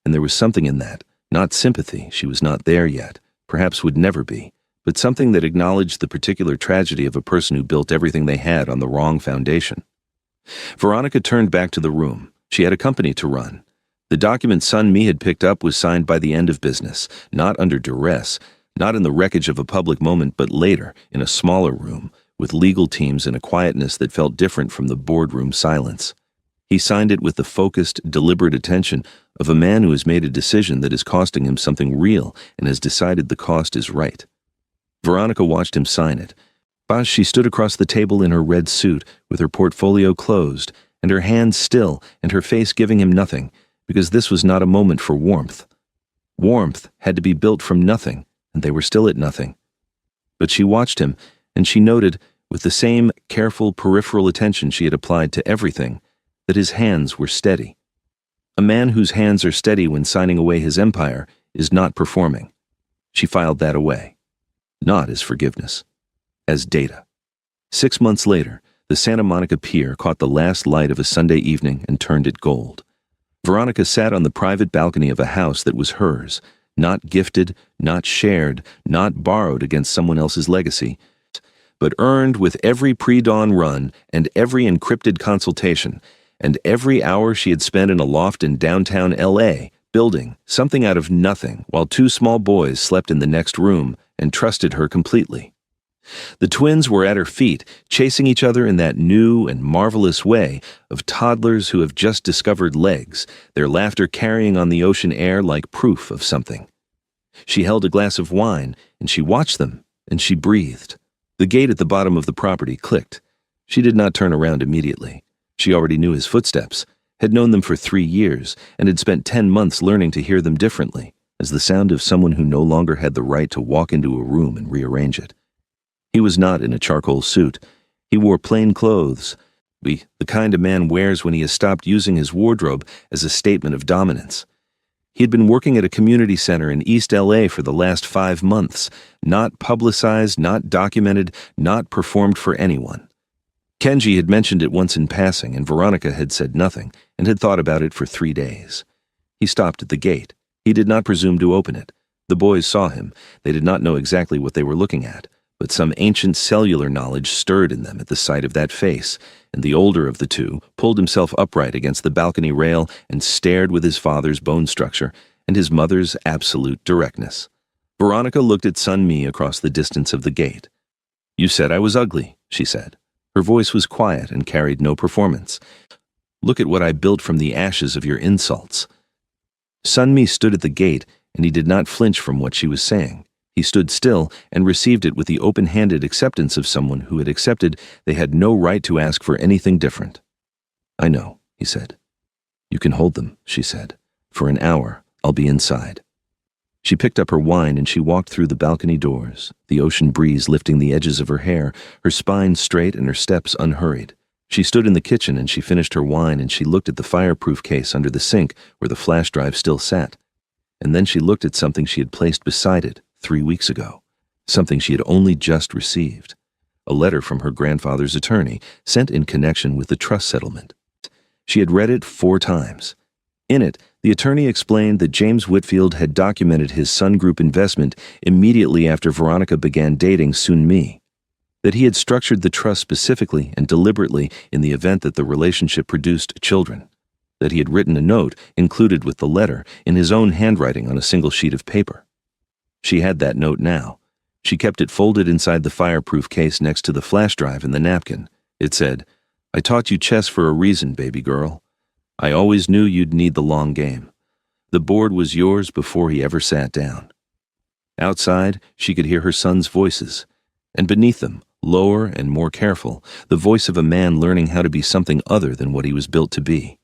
And there was something in that, not sympathy, she was not there yet, perhaps would never be, but something that acknowledged the particular tragedy of a person who built everything they had on the wrong foundation. Veronica turned back to the room. She had a company to run. The document Sunmi had picked up was signed by the end of business, not under duress, not in the wreckage of a public moment, but later, in a smaller room, with legal teams and a quietness that felt different from the boardroom silence. He signed it with the focused, deliberate attention of a man who has made a decision that is costing him something real and has decided the cost is right. Veronica watched him sign it. As she stood across the table in her red suit, with her portfolio closed, and her hands still, and her face giving him nothing, because this was not a moment for warmth. Warmth had to be built from nothing, and they were still at nothing. But she watched him, and she noted, with the same careful peripheral attention she had applied to everything, that his hands were steady. A man whose hands are steady when signing away his empire is not performing. She filed that away. Not as forgiveness. As data. 6 months later, the Santa Monica Pier caught the last light of a Sunday evening and turned it gold. Veronica sat on the private balcony of a house that was hers, not gifted, not shared, not borrowed against someone else's legacy, but earned with every pre-dawn run and every encrypted consultation, and every hour she had spent in a loft in downtown L.A., building something out of nothing while two small boys slept in the next room and trusted her completely. The twins were at her feet, chasing each other in that new and marvelous way of toddlers who have just discovered legs, their laughter carrying on the ocean air like proof of something. She held a glass of wine, and she watched them, and she breathed. The gate at the bottom of the property clicked. She did not turn around immediately. She already knew his footsteps, had known them for 3 years, and had spent 10 months learning to hear them differently, as the sound of someone who no longer had the right to walk into a room and rearrange it. He was not in a charcoal suit. He wore plain clothes, the kind a man wears when he has stopped using his wardrobe as a statement of dominance. He had been working at a community center in East LA for the last 5 months, not publicized, not documented, not performed for anyone. Kenji had mentioned it once in passing, and Veronica had said nothing, and had thought about it for 3 days. He stopped at the gate. He did not presume to open it. The boys saw him. They did not know exactly what they were looking at, but some ancient cellular knowledge stirred in them at the sight of that face, and the older of the two pulled himself upright against the balcony rail and stared with his father's bone structure and his mother's absolute directness. Veronica looked at Sunmi across the distance of the gate. "You said I was ugly," she said. Her voice was quiet and carried no performance. "Look at what I built from the ashes of your insults." Sunmi stood at the gate, and he did not flinch from what she was saying. He stood still and received it with the open-handed acceptance of someone who had accepted they had no right to ask for anything different. "I know," he said. "You can hold them," she said. "For an hour, I'll be inside." She picked up her wine and she walked through the balcony doors, the ocean breeze lifting the edges of her hair, her spine straight and her steps unhurried. She stood in the kitchen and she finished her wine and she looked at the fireproof case under the sink where the flash drive still sat. And then she looked at something she had placed beside it 3 weeks ago, something she had only just received, a letter from her grandfather's attorney sent in connection with the trust settlement. She had read it 4 times. In it, the attorney explained that James Whitfield had documented his Sun Group investment immediately after Veronica began dating Sunmi, that he had structured the trust specifically and deliberately in the event that the relationship produced children, that he had written a note included with the letter in his own handwriting on a single sheet of paper. She had that note now. She kept it folded inside the fireproof case next to the flash drive and the napkin. It said, "I taught you chess for a reason, baby girl. I always knew you'd need the long game. The board was yours before he ever sat down." Outside, she could hear her son's voices, and beneath them, lower and more careful, the voice of a man learning how to be something other than what he was built to be.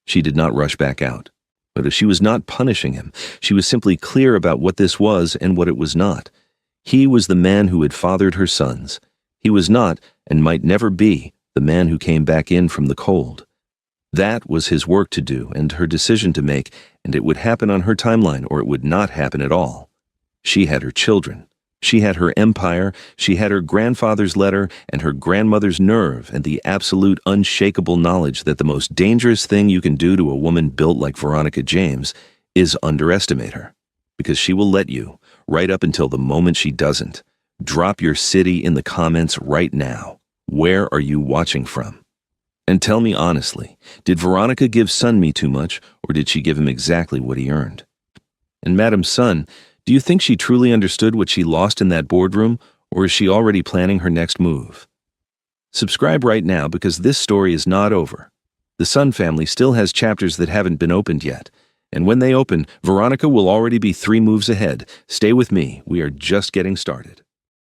She did not rush back out. But she was not punishing him. She was simply clear about what this was and what it was not. He was the man who had fathered her sons. He was not, and might never be, the man who came back in from the cold. That was his work to do and her decision to make, and it would happen on her timeline or it would not happen at all. She had her children. She had her empire, she had her grandfather's letter and her grandmother's nerve and the absolute unshakable knowledge that the most dangerous thing you can do to a woman built like Veronica James is underestimate her, because she will let you, right up until the moment she doesn't. Drop your city in the comments right now. Where are you watching from? And tell me honestly, did Veronica give Sunmi too much, or did she give him exactly what he earned? And Madam Sun, do you think she truly understood what she lost in that boardroom, or is she already planning her next move? Subscribe right now because this story is not over. The Sun family still has chapters that haven't been opened yet, and when they open, Veronica will already be 3 moves ahead. Stay with me, we are just getting started.